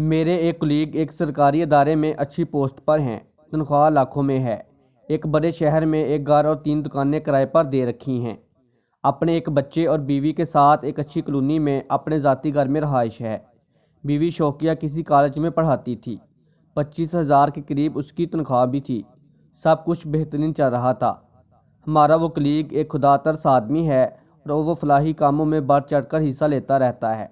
میرے ایک کلیگ ایک سرکاری ادارے میں اچھی پوسٹ پر ہیں، تنخواہ لاکھوں میں ہے۔ ایک بڑے شہر میں ایک گھر اور 3 دکانیں کرائے پر دے رکھی ہیں۔ اپنے ایک بچے اور بیوی کے ساتھ ایک اچھی کالونی میں اپنے ذاتی گھر میں رہائش ہے۔ بیوی شوقیہ کسی کالج میں پڑھاتی تھی۔ 25,000 کے قریب اس کی تنخواہ بھی تھی۔ سب کچھ بہترین چل رہا تھا۔ ہمارا وہ کلیگ ایک خدا ترس آدمی ہے اور وہ فلاحی کاموں میں بڑھ چڑھ کر حصہ لیتا رہتا ہے۔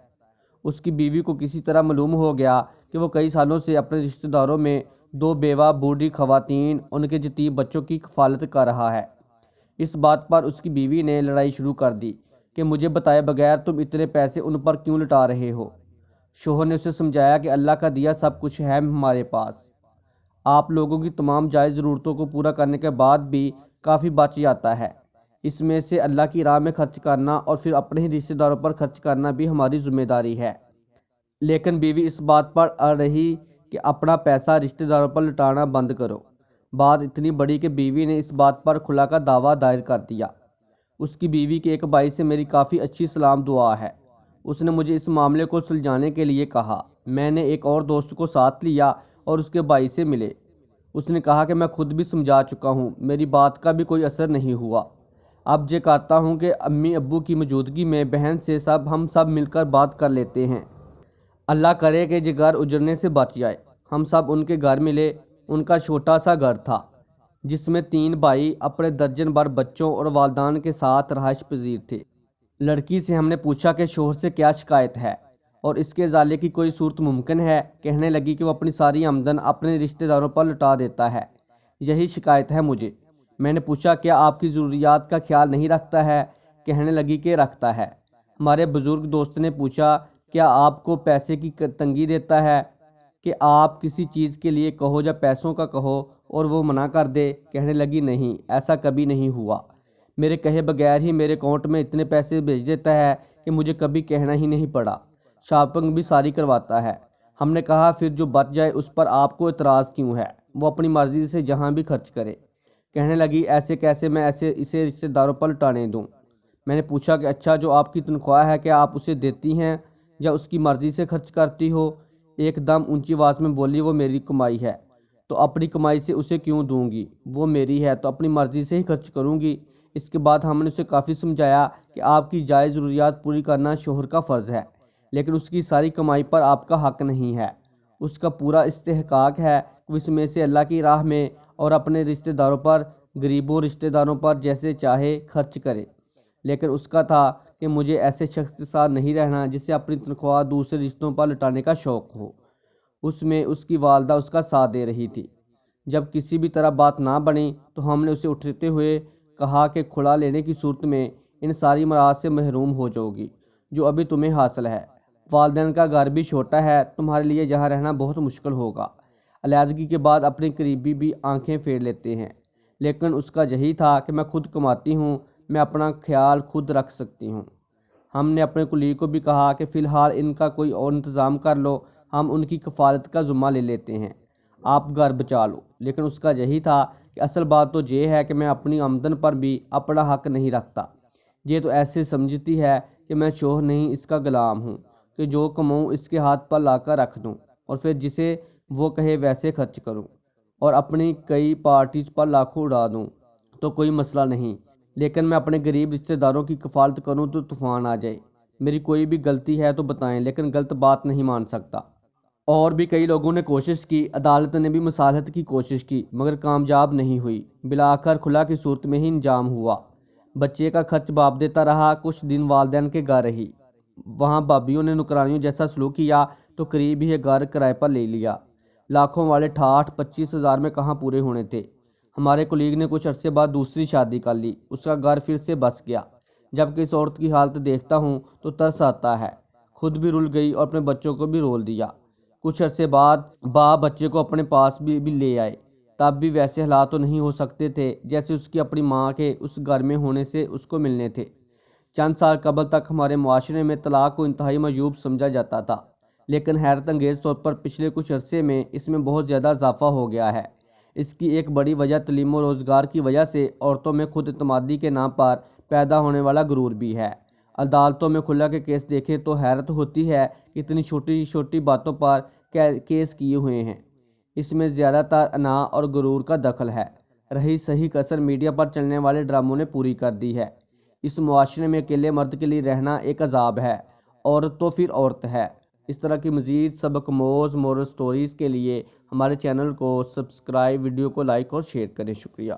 اس کی بیوی کو کسی طرح معلوم ہو گیا کہ وہ کئی سالوں سے اپنے رشتہ داروں میں 2 بیوہ بوڑھی خواتین ان کے یتیم بچوں کی کفالت کر رہا ہے۔ اس بات پر اس کی بیوی نے لڑائی شروع کر دی کہ مجھے بتائے بغیر تم اتنے پیسے ان پر کیوں لٹا رہے ہو؟ شوہر نے اسے سمجھایا کہ اللہ کا دیا سب کچھ ہے ہمارے پاس۔ آپ لوگوں کی تمام جائز ضرورتوں کو پورا کرنے کے بعد بھی کافی بچ جاتا ہے۔ اس میں سے اللہ کی راہ میں خرچ کرنا اور پھر اپنے ہی رشتہ داروں پر خرچ کرنا بھی ہماری ذمہ داری ہے۔ لیکن بیوی اس بات پر اڑ رہی کہ اپنا پیسہ رشتہ داروں پر لٹانا بند کرو۔ بات اتنی بڑی کہ بیوی نے اس بات پر خلا کا دعویٰ دائر کر دیا۔ اس کی بیوی کے ایک بھائی سے میری کافی اچھی سلام دعا ہے۔ اس نے مجھے اس معاملے کو سلجھانے کے لیے کہا۔ میں نے ایک اور دوست کو ساتھ لیا اور اس کے بھائی سے ملے۔ اس نے کہا کہ میں خود بھی سمجھا چکا ہوں، میری بات کا بھی کوئی اثر نہیں ہوا۔ اب یہ کہتا ہوں کہ امی ابو کی موجودگی میں بہن سے ہم سب مل کر بات کر لیتے ہیں۔ اللہ کرے کہ یہ گھر اجڑنے سے بچ جائے۔ ہم سب ان کے گھر ملے۔ ان کا چھوٹا سا گھر تھا جس میں 3 بھائی اپنے درجن بھر بچوں اور والدین کے ساتھ رہائش پذیر تھے۔ لڑکی سے ہم نے پوچھا کہ شوہر سے کیا شکایت ہے اور اس کے ازالے کی کوئی صورت ممکن ہے؟ کہنے لگی کہ وہ اپنی ساری آمدن اپنے رشتہ داروں پر لٹا دیتا ہے، یہی شکایت ہے مجھے۔ میں نے پوچھا کیا آپ کی ضروریات کا خیال نہیں رکھتا ہے؟ کہنے لگی کہ رکھتا ہے۔ ہمارے بزرگ دوست نے پوچھا کیا آپ کو پیسے کی تنگی دیتا ہے کہ آپ کسی چیز کے لیے کہو یا پیسوں کا کہو اور وہ منع کر دے؟ کہنے لگی نہیں، ایسا کبھی نہیں ہوا۔ میرے کہے بغیر ہی میرے اکاؤنٹ میں اتنے پیسے بھیج دیتا ہے کہ مجھے کبھی کہنا ہی نہیں پڑا۔ شاپنگ بھی ساری کرواتا ہے۔ ہم نے کہا پھر جو بچ جائے اس پر آپ کو اعتراض کیوں ہے؟ وہ اپنی مرضی سے جہاں بھی خرچ کرے۔ کہنے لگی ایسے کیسے میں اسے رشتہ داروں پر لٹانے دوں؟ میں نے پوچھا کہ اچھا جو آپ کی تنخواہ ہے کیا آپ اسے دیتی ہیں یا اس کی مرضی سے خرچ کرتی ہو؟ ایک دم اونچی آواز میں بولی وہ میری کمائی ہے تو اپنی کمائی سے اسے کیوں دوں گی؟ وہ میری ہے تو اپنی مرضی سے ہی خرچ کروں گی۔ اس کے بعد ہم نے اسے کافی سمجھایا کہ آپ کی جائز ضروریات پوری کرنا شوہر کا فرض ہے، لیکن اس کی ساری کمائی پر آپ کا حق نہیں ہے۔ اس کا پورا استحقاق ہے کہ اس میں سے اللہ کی راہ میں اور اپنے رشتہ داروں پر، غریبوں رشتہ داروں پر جیسے چاہے خرچ کرے۔ لیکن اس کا تھا کہ مجھے ایسے شخص کے ساتھ نہیں رہنا جسے اپنی تنخواہ دوسرے رشتوں پر لٹانے کا شوق ہو۔ اس میں اس کی والدہ اس کا ساتھ دے رہی تھی۔ جب کسی بھی طرح بات نہ بنی تو ہم نے اسے اٹھتے ہوئے کہا کہ کھلا لینے کی صورت میں ان ساری مراد سے محروم ہو جاؤ گی جو ابھی تمہیں حاصل ہے۔ والدین کا گھر بھی چھوٹا ہے، تمہارے لیے جہاں رہنا بہت مشکل ہوگا۔ علیحدگی کے بعد اپنے قریبی بھی آنکھیں پھیر لیتے ہیں، لیکن اس کا یہی تھا کہ میں خود کماتی ہوں، میں اپنا خیال خود رکھ سکتی ہوں۔ ہم نے اپنے کلیگ کو بھی کہا کہ فی الحال ان کا کوئی اور انتظام کر لو، ہم ان کی کفالت کا ذمہ لے لیتے ہیں، آپ گھر بچا لو۔ لیکن اس کا یہی تھا کہ اصل بات تو یہ ہے کہ میں اپنی آمدن پر بھی اپنا حق نہیں رکھتا۔ یہ تو ایسے سمجھتی ہے کہ میں شوہر نہیں اس کا غلام ہوں کہ جو کماؤں اس کے ہاتھ پر لا کر رکھ دوں اور پھر جسے وہ کہے ویسے خرچ کروں اور اپنی کئی پارٹیز پر لاکھوں اڑا دوں تو کوئی مسئلہ نہیں، لیکن میں اپنے غریب رشتہ داروں کی کفالت کروں تو طوفان آ جائے۔ میری کوئی بھی غلطی ہے تو بتائیں، لیکن غلط بات نہیں مان سکتا۔ اور بھی کئی لوگوں نے کوشش کی، عدالت نے بھی مصالحت کی کوشش کی مگر کامیاب نہیں ہوئی۔ بالآخر خلا کی صورت میں ہی انجام ہوا۔ بچے کا خرچ باپ دیتا رہا۔ کچھ دن والدین کے گھر رہی، وہاں بھابھیوں نے نوکرانیوں جیسا سلوک کیا تو قریب ہی گھر کرائے پر لے لیا۔ لاکھوں والے ٹھاٹھ 25,000 میں کہاں پورے ہونے تھے۔ ہمارے کلیگ نے کچھ عرصے بعد دوسری شادی کر لی، اس کا گھر پھر سے بس گیا۔ جب کہ اس عورت کی حالت دیکھتا ہوں تو ترس آتا ہے، خود بھی رل گئی اور اپنے بچوں کو بھی رول دیا۔ کچھ عرصے بعد باپ بچے کو اپنے پاس بھی لے آئے، تب بھی ویسے حالات تو نہیں ہو سکتے تھے جیسے اس کی اپنی ماں کے اس گھر میں ہونے سے اس کو ملنے تھے۔ چند سال قبل تک ہمارے معاشرے میں طلاق کو انتہائی معیوب سمجھا جاتا تھا، لیکن حیرت انگیز طور پر پچھلے کچھ عرصے میں اس میں بہت زیادہ اضافہ ہو گیا ہے۔ اس کی ایک بڑی وجہ تعلیم و روزگار کی وجہ سے عورتوں میں خود اعتمادی کے نام پر پیدا ہونے والا غرور بھی ہے۔ عدالتوں میں خلا کے کیس دیکھیں تو حیرت ہوتی ہے کہ اتنی چھوٹی چھوٹی باتوں پر کیس کیے ہوئے ہیں۔ اس میں زیادہ تر انا اور غرور کا دخل ہے۔ رہی صحیح کسر میڈیا پر چلنے والے ڈراموں نے پوری کر دی ہے۔ اس معاشرے میں اکیلے مرد کے لیے رہنا ایک عذاب ہے۔ عورت تو پھر عورت ہے۔ اس طرح کی مزید سبق موز مورل سٹوریز کے لیے ہمارے چینل کو سبسکرائب، ویڈیو کو لائک اور شیئر کریں۔ شکریہ۔